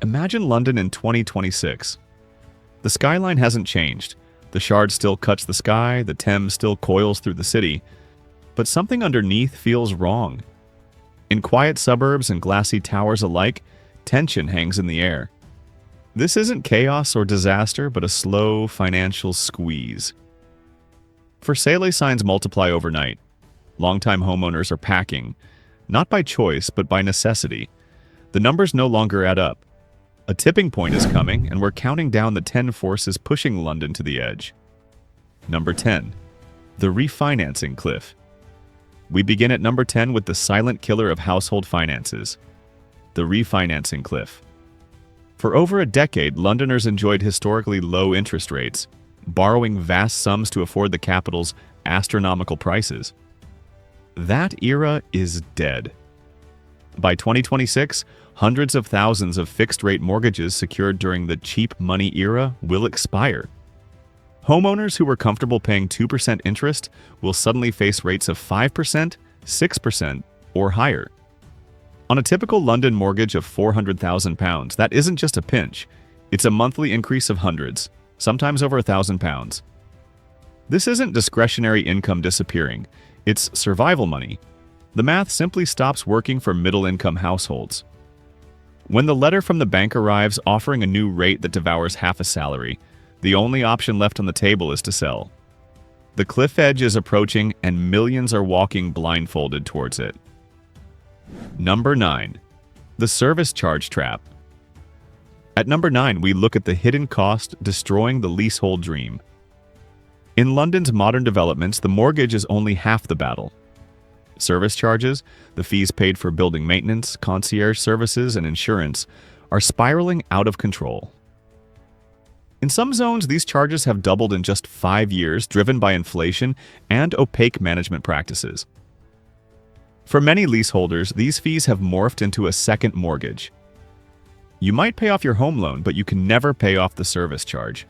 Imagine London in 2026. The skyline hasn't changed. The Shard still cuts the sky, the Thames still coils through the city, but something underneath feels wrong. In quiet suburbs and glassy towers alike, tension hangs in the air. This isn't chaos or disaster, but a slow financial squeeze. For sale signs multiply overnight. Longtime homeowners are packing, not by choice, but by necessity. The numbers no longer add up. A tipping point is coming, and we're counting down the 10 forces pushing London to the edge. Number 10. The refinancing cliff. We begin at number 10 with the silent killer of household finances, the refinancing cliff. For over a decade, Londoners enjoyed historically low interest rates, borrowing vast sums to afford the capital's astronomical prices. That era is dead. By 2026, hundreds of thousands of fixed-rate mortgages secured during the cheap money era will expire. Homeowners who were comfortable paying 2% interest will suddenly face rates of 5%, 6%, or higher. On a typical London mortgage of £400,000, that isn't just a pinch, it's a monthly increase of hundreds, sometimes over £1,000. This isn't discretionary income disappearing, it's survival money. The math simply stops working for middle-income households. When the letter from the bank arrives offering a new rate that devours half a salary, the only option left on the table is to sell. The cliff edge is approaching, and millions are walking blindfolded towards it. Number 9. The service charge trap. At number 9, we look at the hidden cost destroying the leasehold dream. In London's modern developments, the mortgage is only half the battle. Service charges, the fees paid for building maintenance, concierge services, and insurance, are spiraling out of control. In some zones, these charges have doubled in just 5 years, driven by inflation and opaque management practices. For many leaseholders, these fees have morphed into a second mortgage. You might pay off your home loan, but you can never pay off the service charge.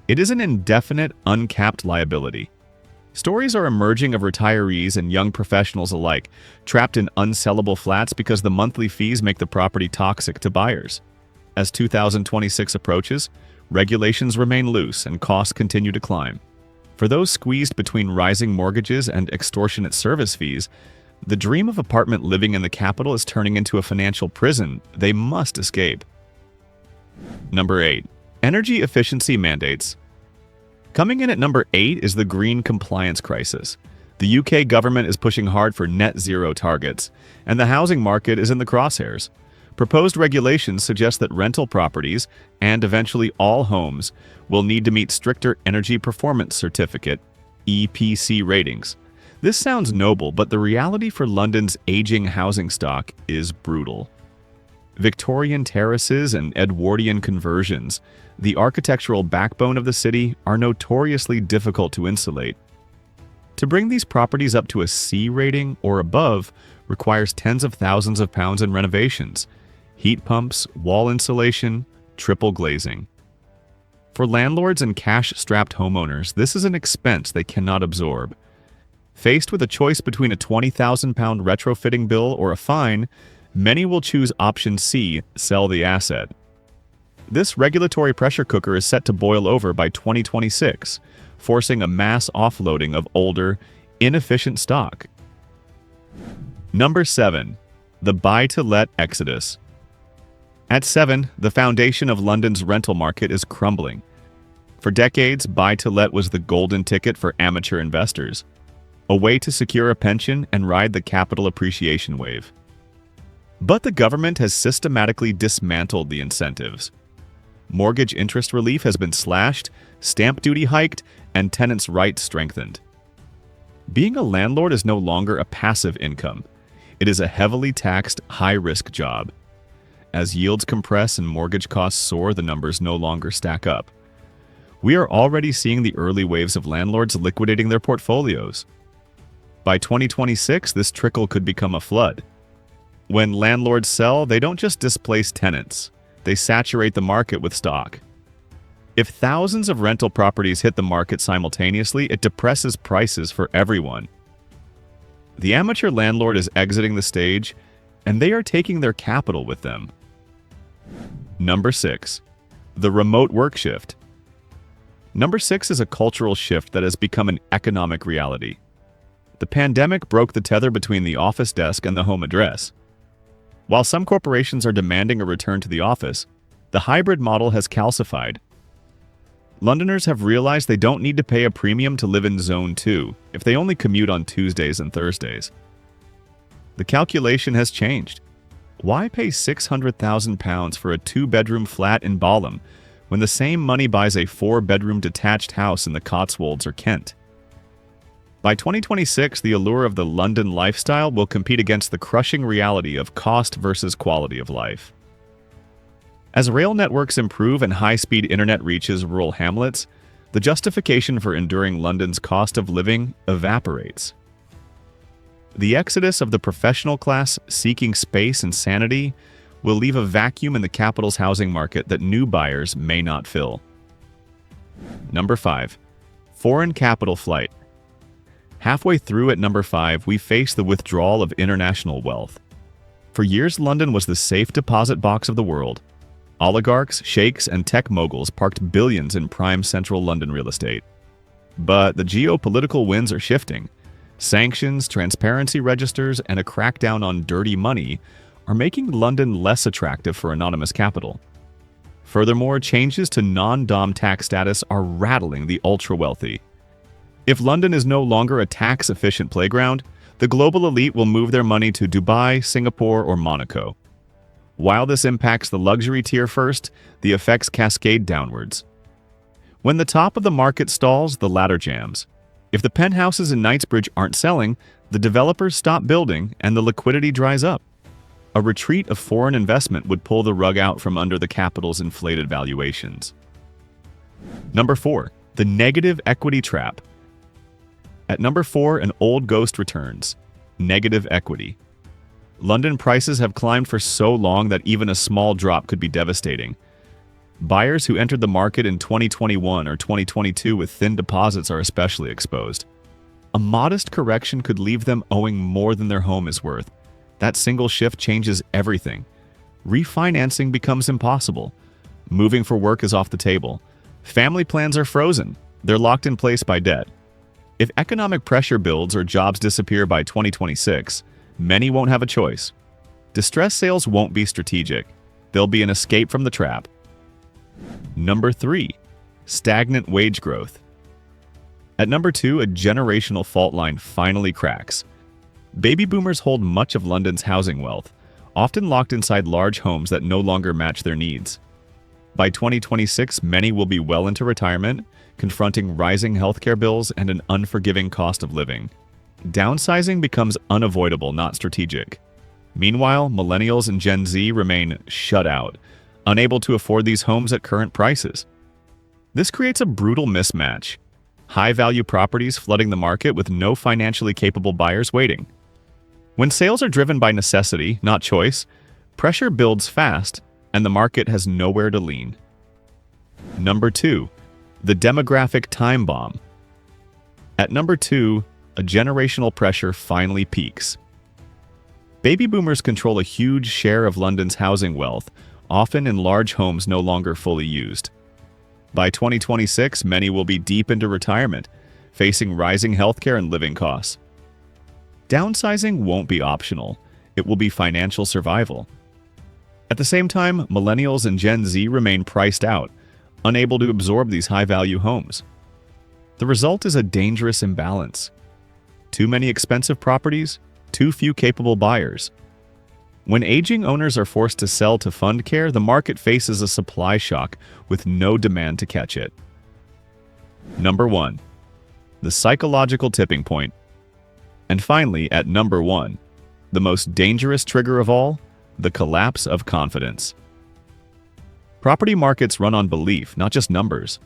It is an indefinite, uncapped liability. Stories are emerging of retirees and young professionals alike, trapped in unsellable flats because the monthly fees make the property toxic to buyers. As 2026 approaches, regulations remain loose and costs continue to climb. For those squeezed between rising mortgages and extortionate service fees, the dream of apartment living in the capital is turning into a financial prison they must escape. Number 8. Energy efficiency mandates. Coming in at number 8 is the green compliance crisis. The UK government is pushing hard for net zero targets, and the housing market is in the crosshairs. Proposed regulations suggest that rental properties, and eventually all homes, will need to meet stricter Energy Performance Certificate (EPC) ratings. This sounds noble, but the reality for London's aging housing stock is brutal. Victorian terraces and Edwardian conversions, the architectural backbone of the city, are notoriously difficult to insulate. To bring these properties up to a C rating or above requires tens of thousands of pounds in renovations, heat pumps, wall insulation, triple glazing. For landlords and cash-strapped homeowners, this is an expense they cannot absorb. Faced with a choice between a £20,000 retrofitting bill or a fine, many will choose option C, sell the asset. This regulatory pressure cooker is set to boil over by 2026, forcing a mass offloading of older, inefficient stock. Number 7. The buy-to-let exodus. At 7, the foundation of London's rental market is crumbling. For decades, buy-to-let was the golden ticket for amateur investors, a way to secure a pension and ride the capital appreciation wave. But the government has systematically dismantled the incentives. Mortgage interest relief has been slashed, stamp duty hiked, and tenants' rights strengthened. Being a landlord is no longer a passive income. It is a heavily taxed, high-risk job. As yields compress and mortgage costs soar, the numbers no longer stack up. We are already seeing the early waves of landlords liquidating their portfolios. By 2026, this trickle could become a flood. When landlords sell, they don't just displace tenants. They saturate the market with stock. If thousands of rental properties hit the market simultaneously, it depresses prices for everyone. The amateur landlord is exiting the stage, and they are taking their capital with them. Number 6. The remote work shift. Number 6 is a cultural shift that has become an economic reality. The pandemic broke the tether between the office desk and the home address. While some corporations are demanding a return to the office, the hybrid model has calcified. Londoners have realized they don't need to pay a premium to live in Zone 2 if they only commute on Tuesdays and Thursdays. The calculation has changed. Why pay £600,000 for a 2-bedroom flat in Balham when the same money buys a 4-bedroom detached house in the Cotswolds or Kent? By 2026, the allure of the London lifestyle will compete against the crushing reality of cost versus quality of life. As rail networks improve and high-speed internet reaches rural hamlets, the justification for enduring London's cost of living evaporates. The exodus of the professional class seeking space and sanity will leave a vacuum in the capital's housing market that new buyers may not fill. Number 5. Foreign capital flight. Halfway through at number 5, we face the withdrawal of international wealth. For years, London was the safe deposit box of the world. Oligarchs, sheikhs, and tech moguls parked billions in prime central London real estate. But the geopolitical winds are shifting. Sanctions, transparency registers, and a crackdown on dirty money are making London less attractive for anonymous capital. Furthermore, changes to non-dom tax status are rattling the ultra-wealthy. If London is no longer a tax-efficient playground, the global elite will move their money to Dubai, Singapore, or Monaco. While this impacts the luxury tier first, the effects cascade downwards. When the top of the market stalls, the ladder jams. If the penthouses in Knightsbridge aren't selling, the developers stop building and the liquidity dries up. A retreat of foreign investment would pull the rug out from under the capital's inflated valuations. Number 4. The negative equity trap. At number 4, an old ghost returns. Negative equity. London prices have climbed for so long that even a small drop could be devastating. Buyers who entered the market in 2021 or 2022 with thin deposits are especially exposed. A modest correction could leave them owing more than their home is worth. That single shift changes everything. Refinancing becomes impossible. Moving for work is off the table. Family plans are frozen. They're locked in place by debt. If economic pressure builds or jobs disappear by 2026, many won't have a choice. Distress sales won't be strategic. They'll be an escape from the trap. Number 3. Stagnant wage growth. At number 2, a generational fault line finally cracks. Baby boomers hold much of London's housing wealth, often locked inside large homes that no longer match their needs. By 2026, many will be well into retirement, confronting rising healthcare bills and an unforgiving cost of living. Downsizing becomes unavoidable, not strategic. Meanwhile, millennials and Gen Z remain shut out, unable to afford these homes at current prices. This creates a brutal mismatch. High-value properties flooding the market with no financially capable buyers waiting. When sales are driven by necessity, not choice, pressure builds fast, and the market has nowhere to lean. Number 2. The demographic time bomb. At number 2, a generational pressure finally peaks. Baby boomers control a huge share of London's housing wealth, often in large homes no longer fully used. By 2026, many will be deep into retirement, facing rising healthcare and living costs. Downsizing won't be optional. It will be financial survival. At the same time, millennials and Gen Z remain priced out, unable to absorb these high-value homes. The result is a dangerous imbalance. Too many expensive properties, too few capable buyers. When aging owners are forced to sell to fund care, the market faces a supply shock with no demand to catch it. Number 1. The psychological tipping point. And finally, at number 1, the most dangerous trigger of all, the collapse of confidence. Property markets run on belief, not just numbers.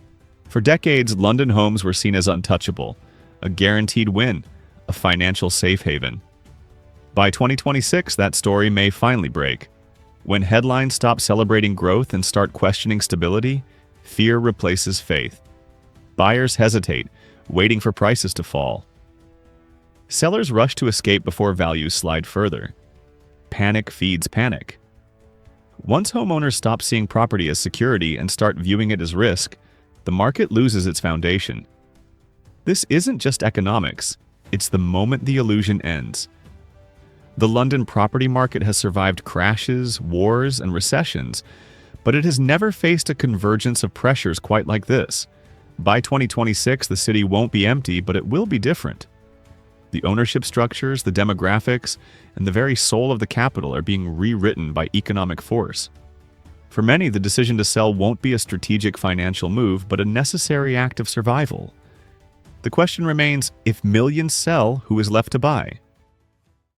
For decades, London homes were seen as untouchable, a guaranteed win, a financial safe haven. By 2026, that story may finally break. When headlines stop celebrating growth and start questioning stability, fear replaces faith. Buyers hesitate, waiting for prices to fall. Sellers rush to escape before values slide further. Panic feeds panic. Once homeowners stop seeing property as security and start viewing it as risk, the market loses its foundation. This isn't just economics, it's the moment the illusion ends. The London property market has survived crashes, wars, and recessions, but it has never faced a convergence of pressures quite like this. By 2026, the city won't be empty, but it will be different. The ownership structures, the demographics, and the very soul of the capital are being rewritten by economic force. For many, the decision to sell won't be a strategic financial move, but a necessary act of survival. The question remains, if millions sell, who is left to buy?